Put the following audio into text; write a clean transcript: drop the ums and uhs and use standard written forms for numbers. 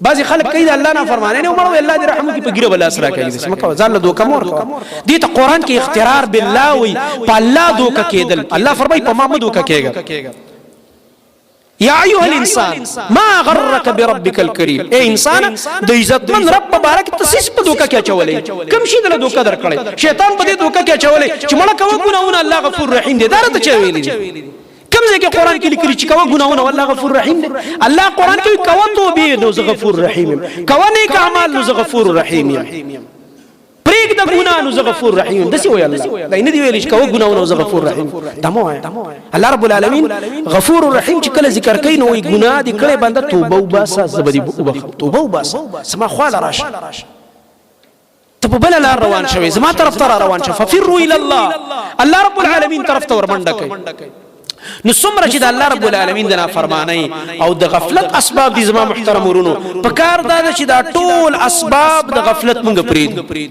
بعضی خلک کوي د الله نافرمانی نه عمر الله دې رحم کې په ګیره بل اسرا کوي دې مکه ځان له دوکه مور دې ته قران کې اختیار بالله وي په الله دوکه کېدل الله فرمایي په ما دوکه کېږي یا ایها الانسان ما غرك بربك الكريم اے انسان د عزت من رب مبارک تسیس په دوکه کې چولې کوم شي دل دوکه درکړي شیطان په دې دوکه کې چولې چې مړه کوه ګناونه الله غفور رحیم دې دارته چويلې کوم ځای کې قران کې لیکلي چې کوه ګناونه والله غفور رحیم دی الله قران کې کوه توبه نو غفور رحیم کوه نیک اعمال نو غفور رحیم پریک د ګناه نو غفور رحیم دسی وای الله دا نه دی ویل چې کوه ګناونه نو غفور رحیم دمو الله رب العالمین غفور رحیم چې کله ذکر کوي نو ګناه دې کړي بنده توبه وباسه زبدي توبه وباسه سما خواله راشه ته په بل لار روان شوي زما طرف ته روان شوي ففروا الى الله رب العالمین طرف ته ورمنډه کوي نو څومره چې د الله رب العالمین د نافرمانی او د غفلت اسباب دي زما محترم ورونو په کار دا چې دا ټول اسباب د غفلت مونږ پرېږدو